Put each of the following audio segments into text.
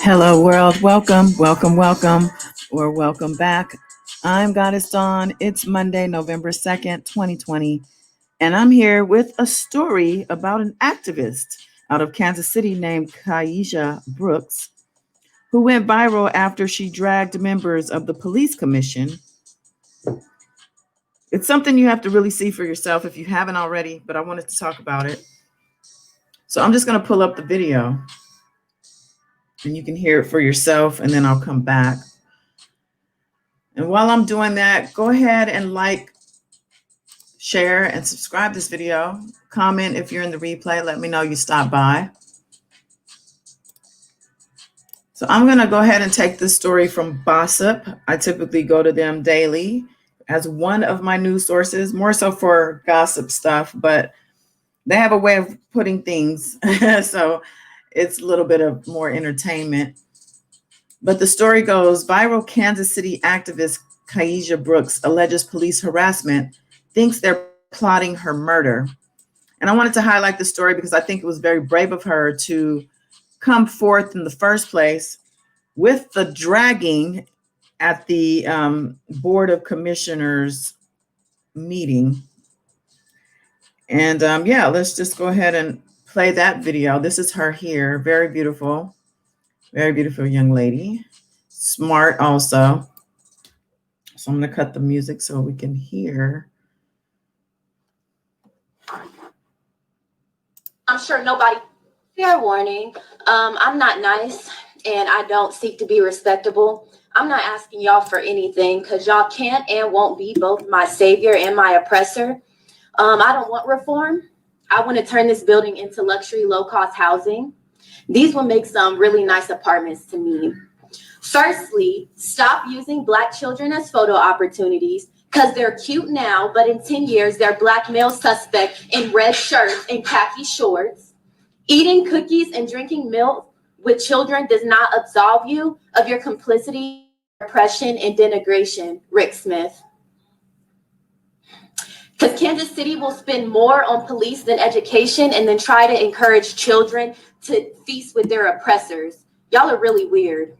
Hello, world. Welcome back. I'm Goddess Dawn. It's Monday, November 2nd, 2020, and I'm here with a story about an activist out of Kansas City named Kaiajah Brooks, who went viral after she dragged members of the police commission. It's something you have to really see for yourself if you haven't already, but I wanted to talk about it. So I'm just going to pull up the video and you can hear it for yourself, and then I'll come back. And while I'm doing that, go ahead and like, share, and subscribe this video. Comment if you're in the replay. Let me know you stopped by. So I'm going to go ahead and take this story from Gossip. I typically go to them daily as one of my news sources, more so for gossip stuff, but they have a way of putting things. So it's a little bit of more entertainment. But the story goes, viral Kansas City activist Kaiajah Brooks alleges police harassment, thinks they're plotting her murder. And I wanted to highlight the story because I think it was very brave of her to come forth in the first place with the dragging at the Board of Commissioners meeting. And yeah, let's just go ahead and play that video. This is her here. Very beautiful young lady. Smart also. So I'm going to cut the music so we can hear. I'm sure nobody. Fair warning. I'm not nice and I don't seek to be respectable. I'm not asking y'all for anything because y'all can't and won't be both my savior and my oppressor. I don't want reform. I want to turn this building into luxury, low-cost housing. These will make some really nice apartments to me. Firstly, stop using Black children as photo opportunities because they're cute now, but in 10 years, they're Black male suspect in red shirts and khaki shorts. Eating cookies and drinking milk with children does not absolve you of your complicity, oppression, and denigration, Rick Smith. Because Kansas City will spend more on police than education and then try to encourage children to feast with their oppressors. Y'all are really weird.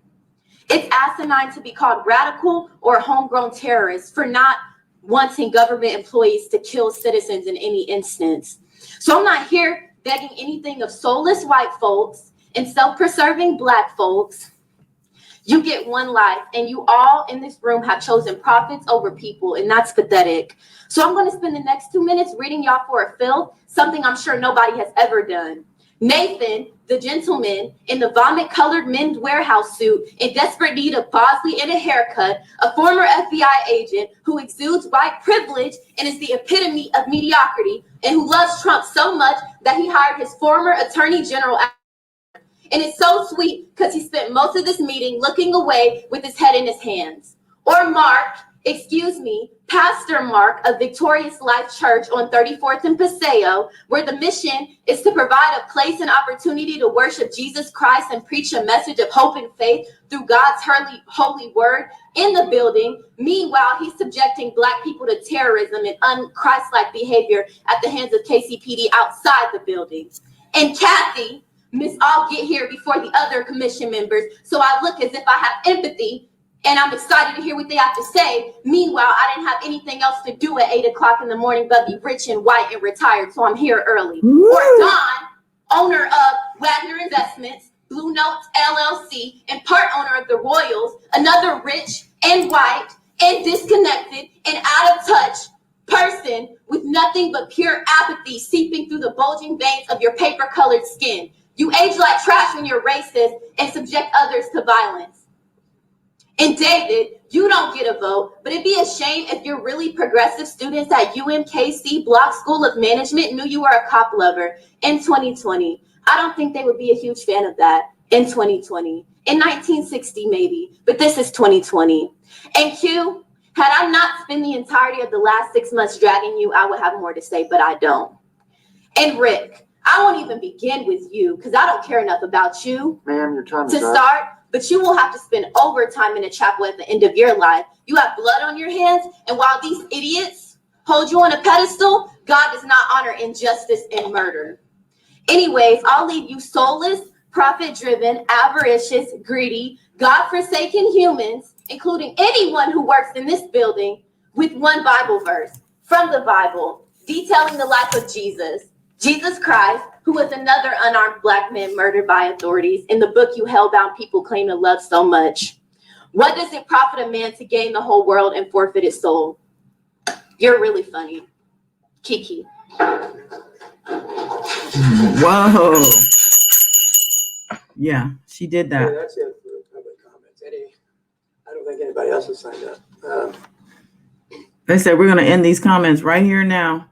It's asinine to be called radical or homegrown terrorists for not wanting government employees to kill citizens in any instance. So I'm not here begging anything of soulless white folks and self-preserving Black folks. You get one life, and you all in this room have chosen profits over people, and that's pathetic. So I'm going to spend the next 2 minutes reading y'all for a Filth, something I'm sure nobody has ever done. Nathan, the gentleman in the vomit-colored men's warehouse suit in desperate need of Bosley and a haircut, a former FBI agent who exudes white privilege and is the epitome of mediocrity, and who loves Trump so much that he hired his former attorney general. And it's so sweet because he spent most of this meeting looking away with his head in his hands. Or Mark, Pastor Mark of Victorious Life Church on 34th and Paseo, where the mission is to provide a place and opportunity to worship Jesus Christ and preach a message of hope and faith through God's holy word in the building. Meanwhile, he's subjecting Black people to terrorism and un-Christ-like behavior at the hands of KCPD outside the building. And Kathy, Miss, I'll get here before the other commission members, so I look as if I have empathy, and I'm excited to hear what they have to say. Meanwhile, I didn't have anything else to do at 8 o'clock in the morning but be rich and white and retired, so I'm here early. Woo. Or Don, owner of Wagner Investments, Blue Notes LLC, and part owner of the Royals, another rich and white and disconnected and out of touch person with nothing but pure apathy seeping through the bulging veins of your paper-colored skin. You age like trash when you're racist and subject others to violence. And David, you don't get a vote, but it'd be a shame if your really progressive students at UMKC Block School of Management knew you were a cop lover in 2020. I don't think they would be a huge fan of that in 2020. In 1960 maybe, but this is 2020. And Q, had I not spent the entirety of the last 6 months dragging you, I would have more to say, but I don't. And Rick, I won't even begin with you because I don't care enough about you. Ma'am, your time to is up. start, but you will have to spend overtime in a chapel at the end of your life. You have blood on your hands, and while these idiots hold you on a pedestal, God does not honor injustice and murder. Anyways, I'll leave you soulless, profit-driven, avaricious, greedy, God-forsaken humans, including anyone who works in this building, with one Bible verse from the Bible detailing the life of Jesus Christ, who was another unarmed Black man murdered by authorities in the book you hellbound people claim to love so much. What does it profit a man to gain the whole world and forfeit his soul? You're really funny. Kiki. Whoa. Yeah, she did that. Yeah, that's it for the public comments. I don't think anybody else has signed up. They said we're going to end these comments right here now.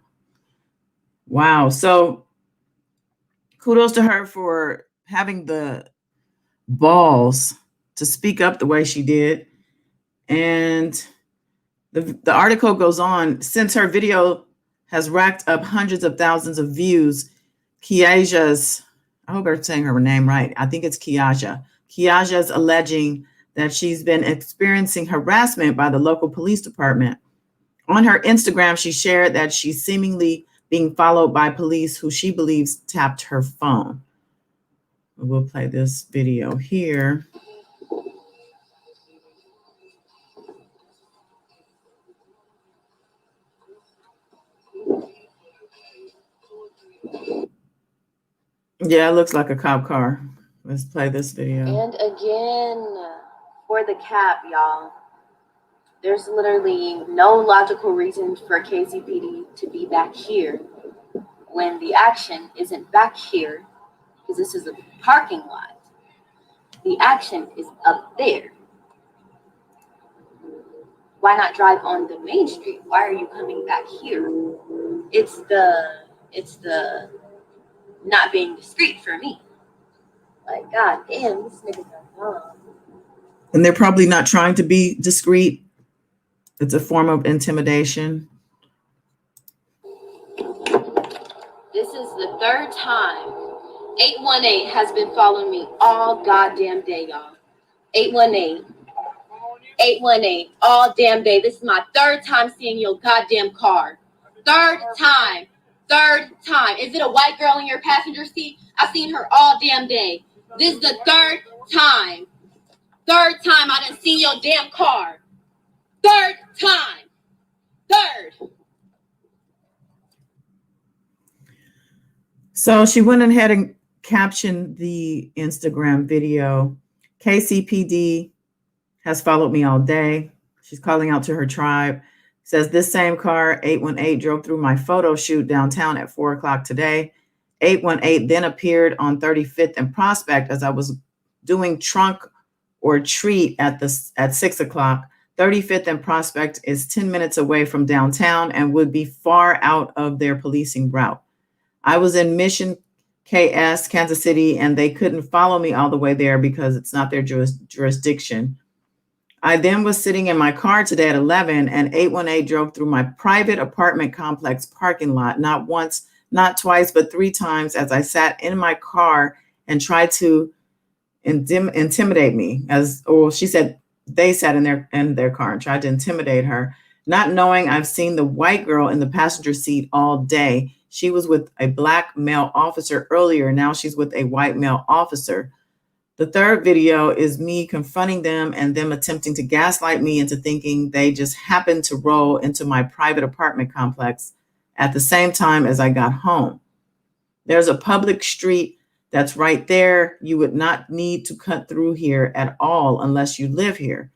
Wow. So kudos to her for having the balls to speak up the way she did. And the article goes on, since her video has racked up hundreds of thousands of views, Kaiajah's, I hope I'm saying her name right. I think it's Kaiajah. Kaiajah's alleging that she's been experiencing harassment by the local police department. On her Instagram, she shared that she's seemingly being followed by police who she believes tapped her phone. We'll play this video here. Yeah, it looks like a cop car. Let's play this video. And again, for the cap, y'all, there's literally no logical reason for KCPD to be back here when the action isn't back here, because this is a parking lot. The action is up there. Why not drive on the main street? Why are you coming back here? It's the not being discreet for me. Like, god damn, these niggas are dumb. And they're probably not trying to be discreet. It's a form of intimidation. This is the third time 818 has been following me all goddamn day, y'all. 818 all damn day. This is my third time seeing your goddamn car. Third time. Is it a white girl in your passenger seat? I've seen her all damn day. This is the third time. I done seen your damn car. Third time. So she went ahead and captioned the Instagram video. KCPD has followed me all day. She's calling out to her tribe. Says this same car, 818, drove through my photo shoot downtown at 4 o'clock today. 818 then appeared on 35th and Prospect as I was doing trunk or treat at 6 o'clock. 35th and Prospect is 10 minutes away from downtown and would be far out of their policing route. I was in Mission KS, Kansas City, and they couldn't follow me all the way there because it's not their jurisdiction. I then was sitting in my car today at 11 and 818 drove through my private apartment complex parking lot, not once, not twice, but 3 times as I sat in my car and tried to intimidate me. She said they sat in their car and tried to intimidate her, not knowing I've seen the white girl in the passenger seat all day. She was with a black male officer earlier. Now she's with a white male officer. The third video is me confronting them and them attempting to gaslight me into thinking they just happened to roll into my private apartment complex at the same time as I got home. There's a public street that's right there. You would not need to cut through here at all unless you live here.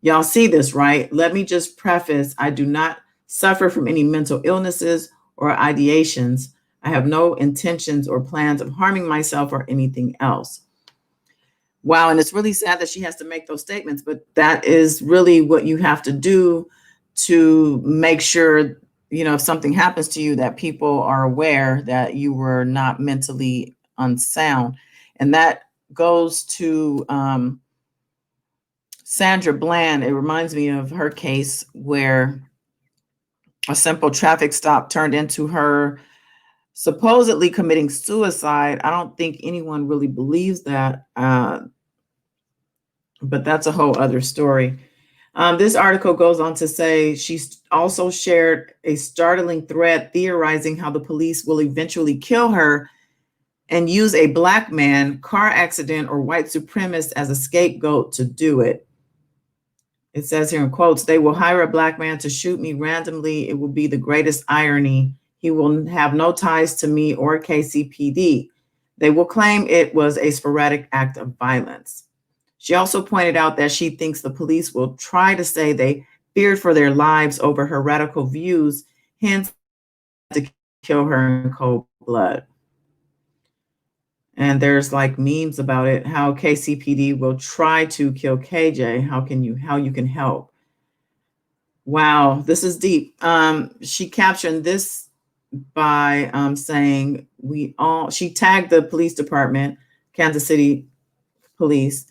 Y'all see this, right? Let me just preface, I do not suffer from any mental illnesses or ideations. I have no intentions or plans of harming myself or anything else. Wow, and it's really sad that she has to make those statements, but that is really what you have to do to make sure, if something happens to you, that people are aware that you were not mentally unsound. And that goes to Sandra Bland. It reminds me of her case where a simple traffic stop turned into her supposedly committing suicide. I don't think anyone really believes that. But that's a whole other story. This article goes on to say she also shared a startling thread theorizing how the police will eventually kill her and use a black man, car accident, or white supremacist as a scapegoat to do it. It says here in quotes, they will hire a black man to shoot me randomly. It will be the greatest irony. He will have no ties to me or KCPD. They will claim it was a sporadic act of violence. She also pointed out that she thinks the police will try to say they feared for their lives over her radical views, hence to kill her in cold blood. And there's like memes about it, how KCPD will try to kill KJ. How you can help? Wow, this is deep. She captioned this by saying she tagged the police department, Kansas City Police,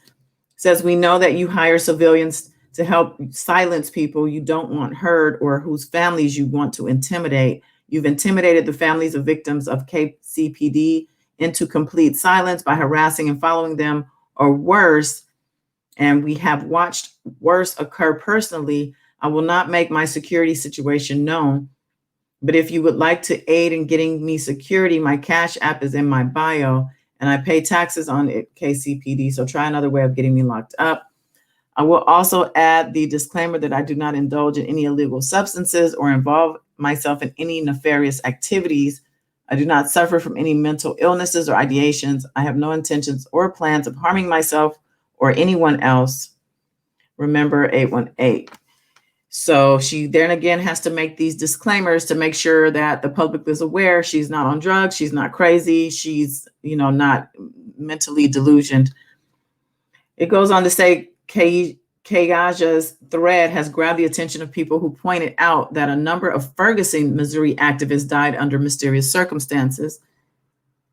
says, we know that you hire civilians to help silence people you don't want heard or whose families you want to intimidate. You've intimidated the families of victims of KCPD into complete silence by harassing and following them, or worse. And we have watched worse occur personally. I will not make my security situation known, but if you would like to aid in getting me security, my Cash App is in my bio, and I pay taxes on it, KCPD. So try another way of getting me locked up. I will also add the disclaimer that I do not indulge in any illegal substances or involve myself in any nefarious activities. I do not suffer from any mental illnesses or ideations. I have no intentions or plans of harming myself or anyone else. Remember 818. So she then again has to make these disclaimers to make sure that the public is aware she's not on drugs, she's not crazy, she's, not mentally delusioned. It goes on to say Kaiajah's thread has grabbed the attention of people who pointed out that a number of Ferguson, Missouri activists died under mysterious circumstances.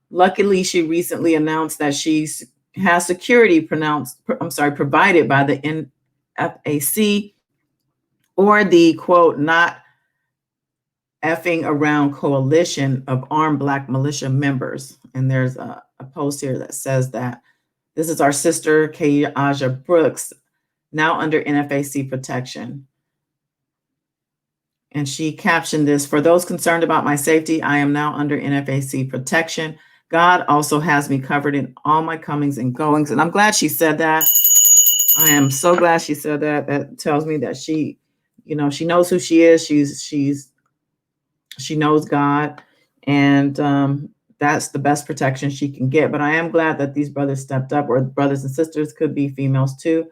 Luckily, she recently announced that she has security provided by the NFAC, or the quote, not effing around coalition of armed Black militia members. And there's a post here that says that this is our sister, Kaiajah Brooks, now under NFAC protection. And she captioned this, for those concerned about my safety, I am now under NFAC protection. God also has me covered in all my comings and goings. And I'm glad she said that. I am so glad she said that. That tells me that she knows who she is. She knows God, and that's the best protection she can get. But I am glad that these brothers stepped up, or brothers and sisters, could be females too.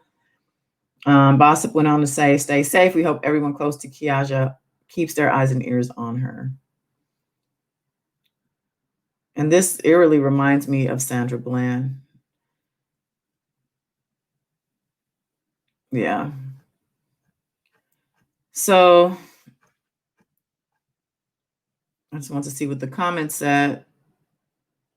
Bossip went on to say, stay safe. We hope everyone close to Kaiajah keeps their eyes and ears on her. And this eerily reminds me of Sandra Bland. Yeah. So I just want to see what the comments said.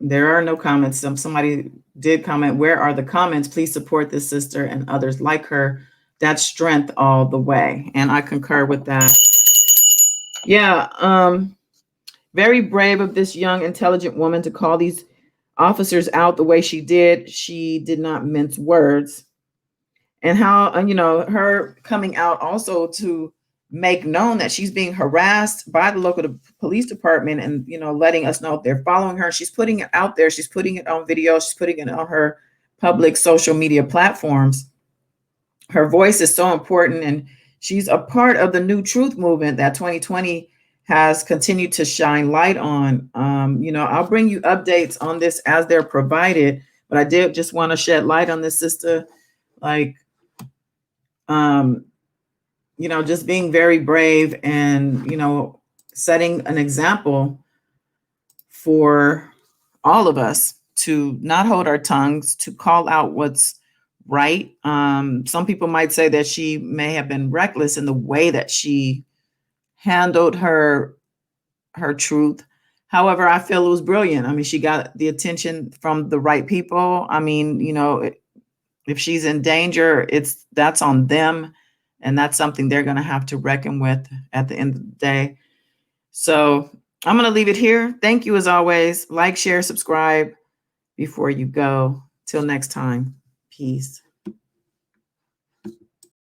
There are no comments. Somebody did comment, where are the comments? Please support this sister and others like her. That's strength all the way. And I concur with that. Yeah. Very brave of this young, intelligent woman to call these officers out the way she did. She did not mince words. And how, her coming out also to make known that she's being harassed by the local police department, and, letting us know they're following her. She's putting it out there. She's putting it on video. She's putting it on her public social media platforms. Her voice is so important, and she's a part of the New Truth movement that 2020 has continued to shine light on. I'll bring you updates on this as they're provided, but I did just want to shed light on this sister, just being very brave and, setting an example for all of us to not hold our tongues, to call out what's right. Some people might say that she may have been reckless in the way that she handled her truth. However, I feel it was brilliant. I mean, she got the attention from the right people. I mean, if she's in danger, that's on them. And that's something they're going to have to reckon with at the end of the day. So I'm going to leave it here. Thank you as always. Like, share, subscribe before you go. Till next time. Peace.